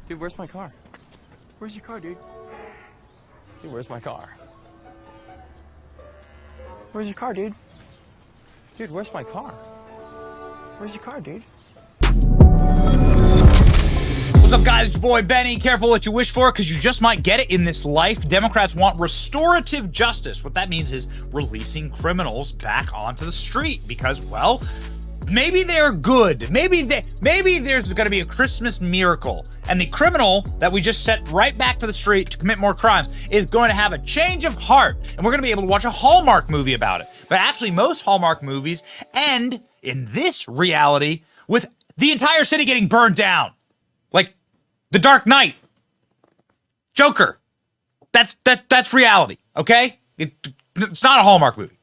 Dude, where's my car? Where's your car, dude? Dude, where's my car? Where's your car, dude? Dude, where's my car? Where's your car, dude? What's up, guys? It's your boy Benny. Careful what you wish for, because you just might get it in this life. Democrats want restorative justice. What that means is releasing criminals back onto the street because, well, maybe they're good. Maybe there's going to be a Christmas miracle, and the criminal that we just sent right back to the street to commit more crimes is going to have a change of heart, and we're going to be able to watch a Hallmark movie about it. But actually, most Hallmark movies end in this reality with the entire city getting burned down. Like The Dark Knight, Joker. That's reality, okay? It's not a Hallmark movie.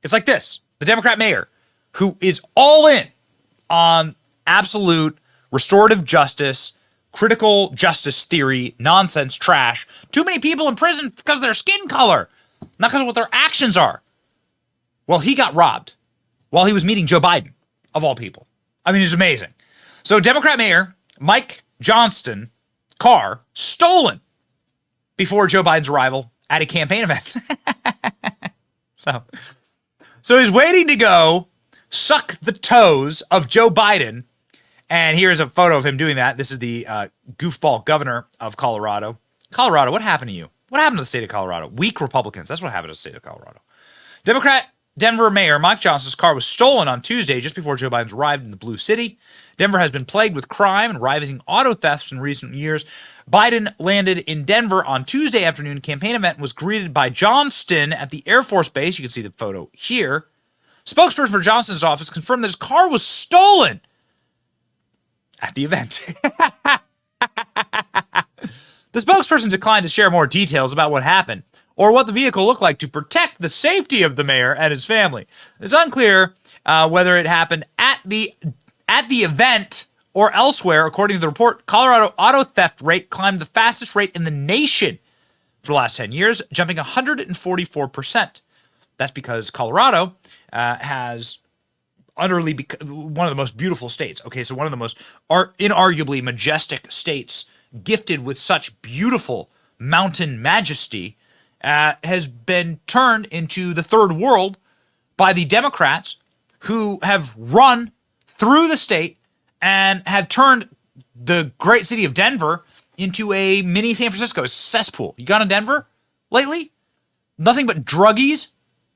It's like this. The Democrat mayor, who is all in on absolute restorative justice, critical justice theory, nonsense, trash. Too many people in prison because of their skin color, not because of what their actions are. Well, he got robbed while he was meeting Joe Biden, of all people. I mean, it's amazing. So Democrat Mayor Mike Johnston car stolen before Joe Biden's arrival at a campaign event. So he's waiting to go suck the toes of Joe Biden. And here's a photo of him doing that. This is the goofball governor of Colorado. Colorado, what happened to you? What happened to the state of Colorado? Weak Republicans. That's what happened to the state of Colorado. Democrat Denver Mayor Mike Johnston's car was stolen on Tuesday just before Joe Biden's arrived in the Blue City. Denver has been plagued with crime and rising auto thefts in recent years. Biden landed in Denver on Tuesday afternoon. Campaign event was greeted by Johnston at the Air Force Base. You can see the photo here. Spokesperson for Johnston's office confirmed that his car was stolen at the event. The spokesperson declined to share more details about what happened or what the vehicle looked like to protect the safety of the mayor and his family. It's unclear whether it happened at the event or elsewhere. According to the report, Colorado auto theft rate climbed the fastest rate in the nation for the last 10 years, jumping 144%. That's because Colorado has utterly one of the most beautiful states. Okay, so one of the most inarguably majestic states, gifted with such beautiful mountain majesty, has been turned into the third world by the Democrats, who have run through the state and have turned the great city of Denver into a mini San Francisco, a cesspool. You gone to Denver lately? Nothing but druggies,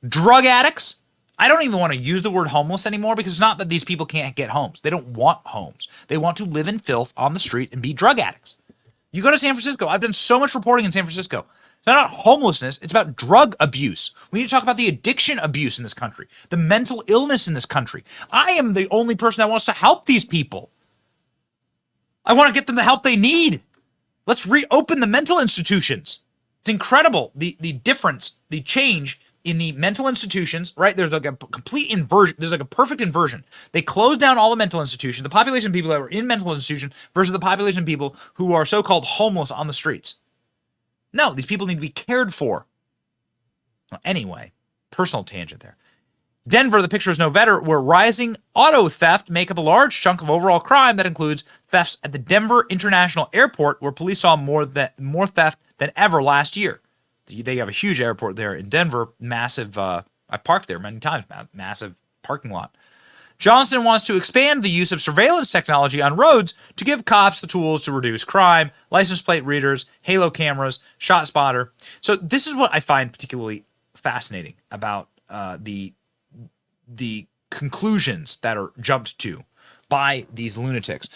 drug addicts. I don't even want to use the word homeless anymore, because it's not that these people can't get homes. They don't want homes. They want to live in filth on the street and be drug addicts. You go to San Francisco. I've done so much reporting in San Francisco. It's not homelessness. It's about drug abuse. We need to talk about the addiction abuse in this country, the mental illness in this country. I am the only person that wants to help these people. I want to get them the help they need. Let's reopen the mental institutions. It's incredible, the difference, the change in the mental institutions, right? There's like a complete inversion. There's like a perfect inversion. They closed down all the mental institutions, the population of people that were in mental institutions versus the population of people who are so-called homeless on the streets. No, these people need to be cared for. Well, anyway, personal tangent there. Denver, the picture is no better, where rising auto theft make up a large chunk of overall crime. That includes thefts at the Denver International Airport, where police saw more theft than ever last year. They have a huge airport there in Denver, massive. I parked there many times, massive parking lot. Johnston wants to expand the use of surveillance technology on roads to give cops the tools to reduce crime, license plate readers, halo cameras, shot spotter. So this is what I find particularly fascinating about the conclusions that are jumped to by these lunatics.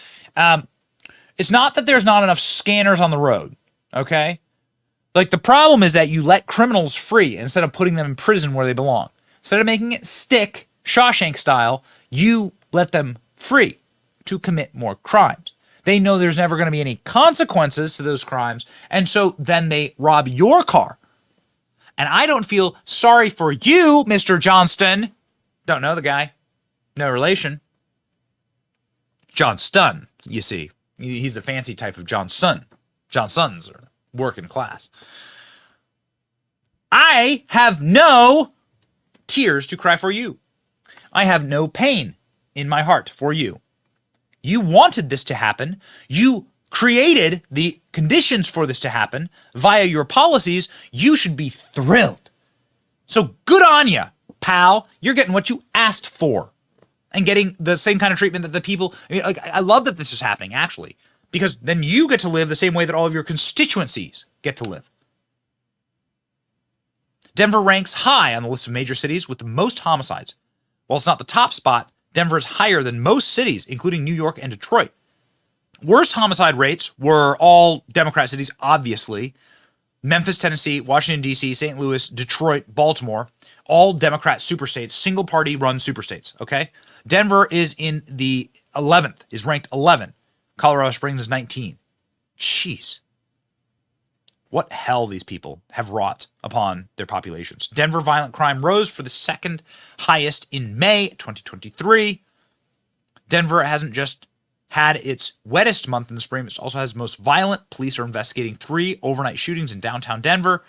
It's not that there's not enough scanners on the road, okay? Like, the problem is that you let criminals free instead of putting them in prison where they belong. Instead of making it stick, Shawshank style, you let them free to commit more crimes. They know there's never going to be any consequences to those crimes, and so then they rob your car. And I don't feel sorry for you, Mr. Johnston. Don't know the guy. No relation. Johnston, you see. He's the fancy type of Johnson. Johnsons are working class. I have no tears to cry for you. I have no pain in my heart for you. You wanted this to happen. You created the conditions for this to happen via your policies, you should be thrilled. So good on you, pal. You're getting what you asked for and getting the same kind of treatment that the people, I love that this is happening, actually, because then you get to live the same way that all of your constituencies get to live. Denver ranks high on the list of major cities with the most homicides. While it's not the top spot, Denver is higher than most cities, including New York and Detroit. Worst homicide rates were all Democrat cities, obviously. Memphis, Tennessee, Washington, D.C., St. Louis, Detroit, Baltimore, all Democrat superstates, single-party run superstates, okay? Denver is in the 11th, is ranked 11. Colorado Springs is 19. Jeez. What hell these people have wrought upon their populations. Denver violent crime rose for the second highest in May 2023. Denver hasn't just had its wettest month in the spring, it also has the most violent. Police are investigating 3 overnight shootings in downtown Denver,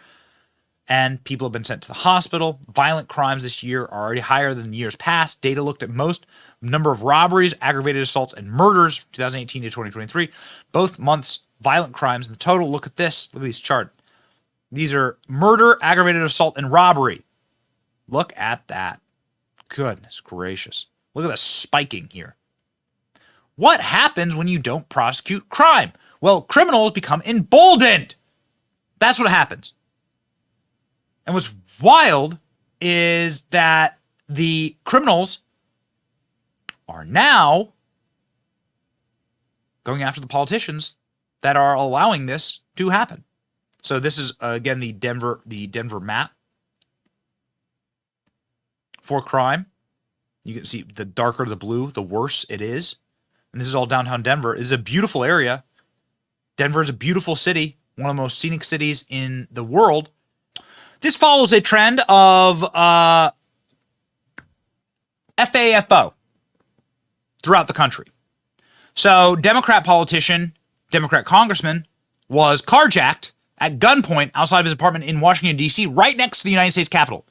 and people have been sent to the hospital. Violent crimes this year are already higher than years past. Data looked at most number of robberies, aggravated assaults, and murders, 2018 to 2023. Both months, violent crimes. In the total, look at this. Look at this chart. These are murder, aggravated assault, and robbery. Look at that. Goodness gracious. Look at the spiking here. What happens when you don't prosecute crime? Well, criminals become emboldened. That's what happens. And what's wild is that the criminals are now going after the politicians that are allowing this to happen. So this is, again, the Denver map for crime. You can see the darker the blue, the worse it is. And this is all downtown Denver. This is a beautiful area. Denver is a beautiful city, one of the most scenic cities in the world. This follows a trend of FAFO throughout the country. So Democrat politician, Democrat congressman was carjacked at gunpoint outside of his apartment in Washington, D.C., right next to the United States Capitol.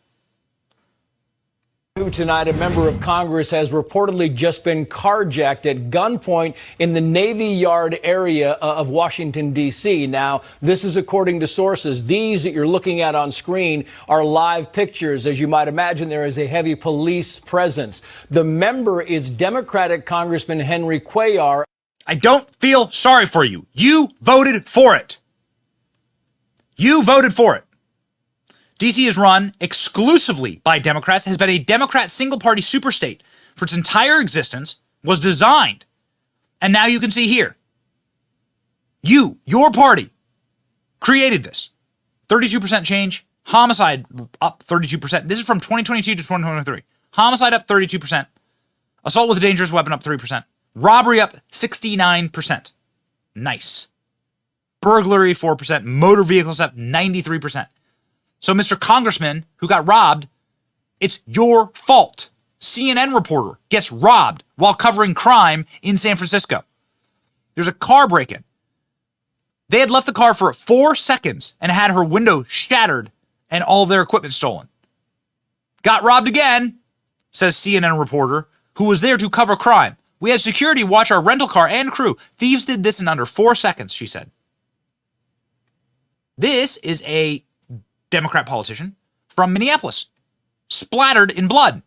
Tonight, a member of Congress has reportedly just been carjacked at gunpoint in the Navy Yard area of Washington, D.C. Now, this is according to sources. These that you're looking at on screen are live pictures. As you might imagine, there is a heavy police presence. The member is Democratic Congressman Henry Cuellar. I don't feel sorry for you. You voted for it. You voted for it. D.C. is run exclusively by Democrats, has been a Democrat single-party superstate for its entire existence, was designed. And now you can see here. Your party, created this. 32% change, homicide up 32%. This is from 2022 to 2023. Homicide up 32%. Assault with a dangerous weapon up 3%. Robbery up 69%. Nice. Burglary 4%. Motor vehicles up 93%. So, Mr. Congressman who got robbed, it's your fault. CNN reporter gets robbed while covering crime in San Francisco. There's a car break-in. They had left the car for 4 seconds and had her window shattered and all of their equipment stolen. Got robbed again, says CNN reporter, who was there to cover crime. We had security watch our rental car and crew. Thieves did this in under 4 seconds, she said. This is a Democrat politician from Minneapolis, splattered in blood.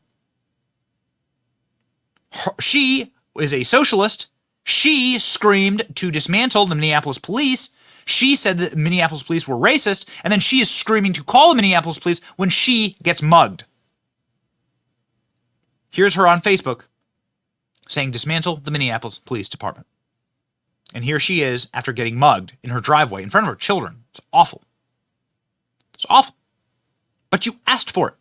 She is a socialist. She screamed to dismantle the Minneapolis police. She said that Minneapolis police were racist, and then she is screaming to call the Minneapolis police when she gets mugged. Here's her on Facebook saying dismantle the Minneapolis Police Department. And here she is after getting mugged in her driveway in front of her children. It's awful. It's awful. But you asked for it.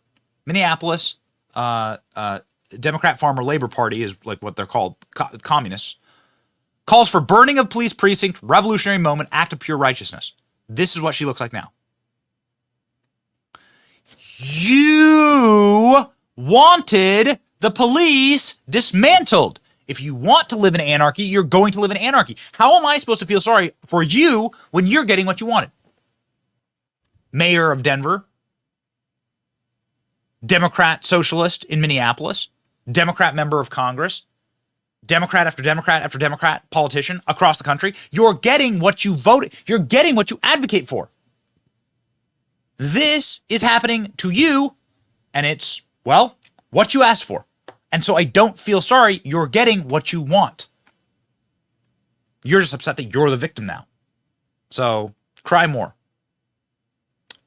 Minneapolis, Democrat Farmer Labor Party is like what they're called, communists, calls for burning of police precinct, revolutionary moment, act of pure righteousness. This is what she looks like now. You wanted the police dismantled. If you want to live in anarchy, you're going to live in anarchy. How am I supposed to feel sorry for you when you're getting what you wanted? Mayor of Denver, Democrat socialist in Minneapolis, Democrat member of Congress, Democrat after Democrat after Democrat politician across the country. You're getting what you voted. You're getting what you advocate for. This is happening to you, and it's, well, what you asked for. And so I don't feel sorry. You're getting what you want. You're just upset that you're the victim now. So cry more.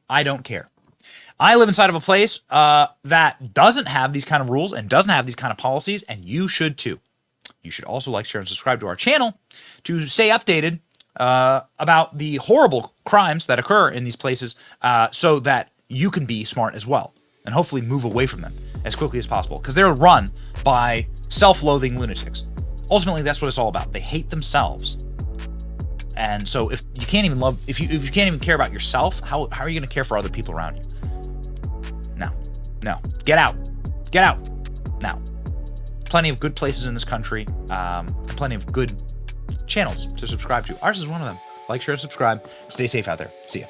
I don't care. I live inside of a place that doesn't have these kind of rules and doesn't have these kind of policies, and you should too. You should also like, share, and subscribe to our channel to stay updated about the horrible crimes that occur in these places so that you can be smart as well and hopefully move away from them as quickly as possible, because they're run by self-loathing lunatics. Ultimately, that's what it's all about. They hate themselves. And so if you can't even love, if you can't even care about yourself, how are you going to care for other people around you? No. Get out. Get out now. Plenty of good places in this country, and plenty of good channels to subscribe to. Ours is one of them. Like, share, subscribe. Stay safe out there. See ya.